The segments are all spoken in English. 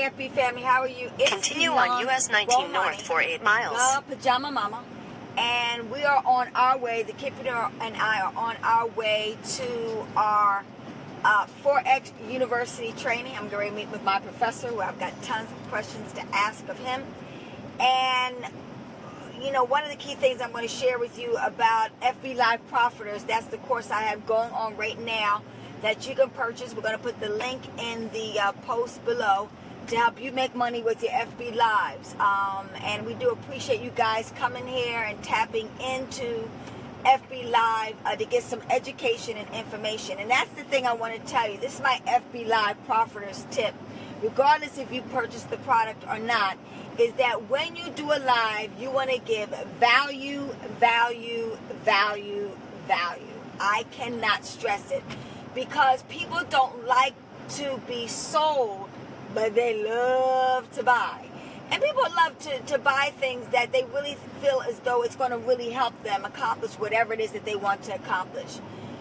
FB family, how are you? It's Continue on US 19 North for 8 miles. The Pajama Mama. And we are on our way, the Kidpreneur and I are on our way to our 4X University training. I'm going to meet with my professor, who I've got tons of questions to ask of him. And, you know, one of the key things I'm going to share with you about FB Live Profiters, that's the course I have going on right now that you can purchase. We're going to put the link in the post below to help you make money with your FB Lives. And we do appreciate you guys coming here and tapping into FB Live to get some education and information. And that's the thing I want to tell you. This is my FB Live Profiters tip. Regardless if you purchase the product or not, is that when you do a live, you want to give value, value, value, value. I cannot stress it. Because people don't like to be sold, but they love to buy. And people love to buy things that they really feel as though it's going to really help them accomplish whatever it is that they want to accomplish.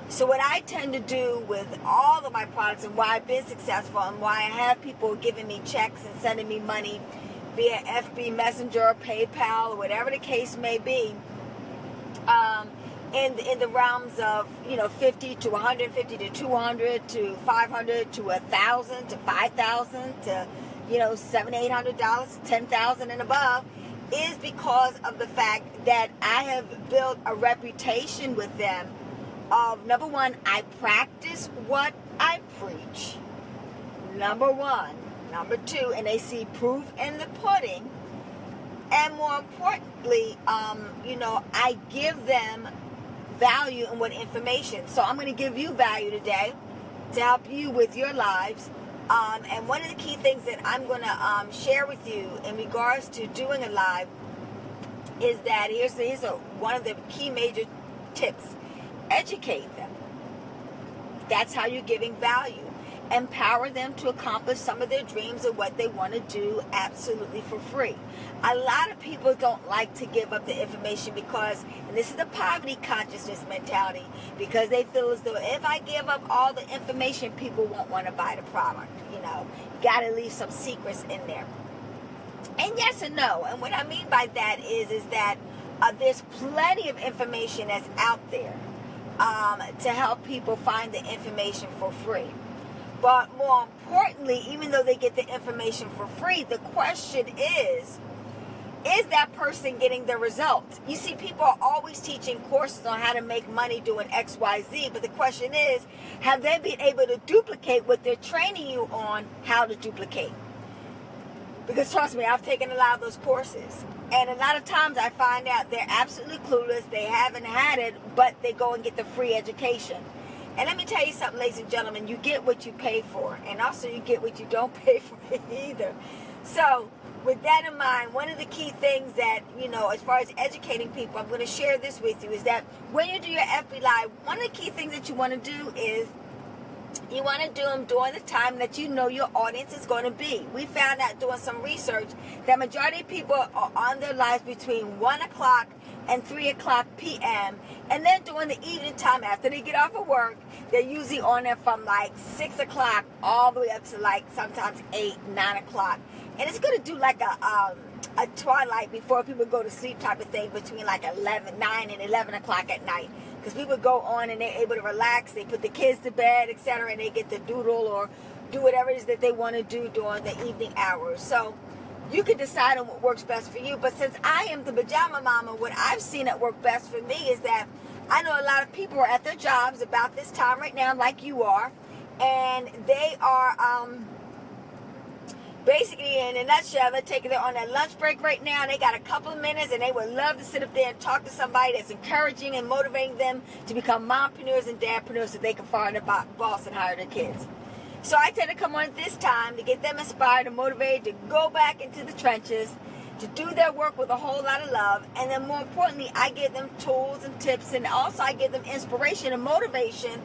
So what I tend to do with all of my products and why I've been successful and why I have people giving me checks and sending me money via FB Messenger or PayPal or whatever the case may be, in the realms of, you know, 50 to 150 to 200 to 500 to 1,000 to 5,000 to, you know, $700, $800, 10,000 and above, is because of the fact that I have built a reputation with them of, number one, I practice what I preach. Number one. Number two, and they see proof in the pudding. And more importantly, you know, I give them value and what information. So I'm going to give you value today to help you with your lives. And one of the key things that I'm going to share with you in regards to doing a live is that here's one of the key major tips. Educate them. That's how you're giving value. Empower them to accomplish some of their dreams of what they want to do absolutely for free. A lot of people don't like to give up the information because, and this is the poverty consciousness mentality, because they feel as though if I give up all the information, people won't want to buy the product. You know, you got to leave some secrets in there. And yes and no. And what I mean by that is that there's plenty of information that's out there to help people find the information for free. But more importantly, even though they get the information for free, the question is that person getting the results? You see, people are always teaching courses on how to make money doing X, Y, Z, but the question is, have they been able to duplicate what they're training you on how to duplicate? Because trust me, I've taken a lot of those courses. And a lot of times I find out they're absolutely clueless, they haven't had it, but they go and get the free education. And let me tell you something, ladies and gentlemen, you get what you pay for, and also you get what you don't pay for either. So with that in mind, one of the key things that, you know, as far as educating people, I'm going to share this with you, is that when you do your FB Live, one of the key things that you want to do is you want to do them during the time that you know your audience is going to be. We found out doing some research that majority of people are on their lives between 1 o'clock and 3 o'clock p.m. And then during the evening time after they get off of work, they're usually on there from like 6 o'clock all the way up to like sometimes 8, 9 o'clock. And it's going to do like a twilight before people go to sleep type of thing between like 9 and 11 o'clock at night. Because people go on and they're able to relax, they put the kids to bed, etc., and they get to doodle or do whatever it is that they want to do during the evening hours. So you can decide on what works best for you. But since I am the Pajama Mama, what I've seen that work best for me is that I know a lot of people are at their jobs about this time right now, like you are, and they are basically, in a nutshell, they're on their lunch break right now, and they got a couple of minutes, and they would love to sit up there and talk to somebody that's encouraging and motivating them to become mompreneurs and dadpreneurs so they can fire their boss and hire their kids. So I tend to come on at this time to get them inspired and motivated to go back into the trenches, to do their work with a whole lot of love, and then more importantly, I give them tools and tips, and also I give them inspiration and motivation,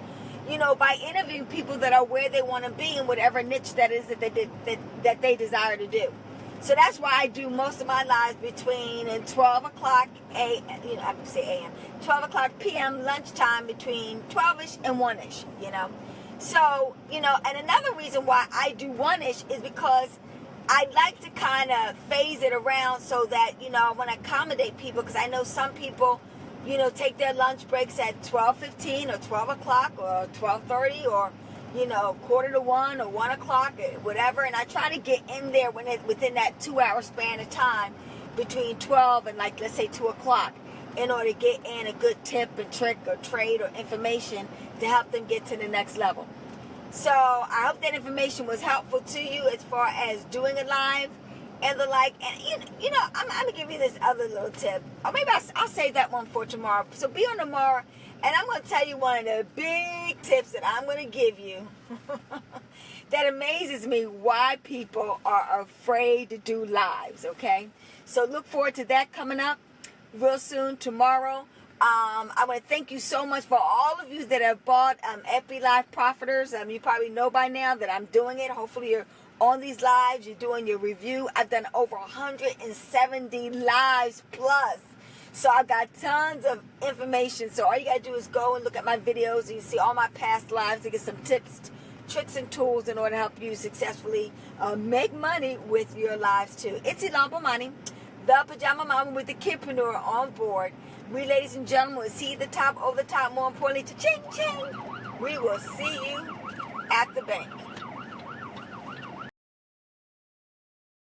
you know, by interviewing people that are where they want to be in whatever niche that is that they desire to do. So that's why I do most of my lives between 12 o'clock a.m., 12 o'clock p.m. lunchtime, between 12ish and 1ish, you know. So, you know, and another reason why I do 1ish is because I'd like to kind of phase it around so that, you know, I want to accommodate people, because I know some people, you know, take their lunch breaks at 12:15 or 12 o'clock or 12:30 or, you know, 12:45 or 1 o'clock, whatever. And I try to get in there within that 2-hour span of time between 12 and, like, let's say 2 o'clock, in order to get in a good tip and trick or trade or information to help them get to the next level. So I hope that information was helpful to you as far as doing a live and the like. And you know, I'm gonna give you this other little tip, or maybe I'll save that one for tomorrow. So be on tomorrow, and I'm gonna tell you one of the big tips that I'm gonna give you that amazes me, why people are afraid to do lives. Okay, so look forward to that coming up real soon tomorrow. I want to thank you so much for all of you that have bought FB Live Profiters. You probably know by now that I'm doing it. Hopefully you're on these lives. You're doing your review. I've done over 170 lives plus. So I've got tons of information. So all you got to do is go and look at my videos. And you see all my past lives to get some tips, tricks, and tools in order to help you successfully make money with your lives too. It's Ilambo Money, the Pajama Mama with the Kidpreneur on board. We, ladies and gentlemen, will see the top over the top. More importantly, cha-ching, ching. We will see you at the bank.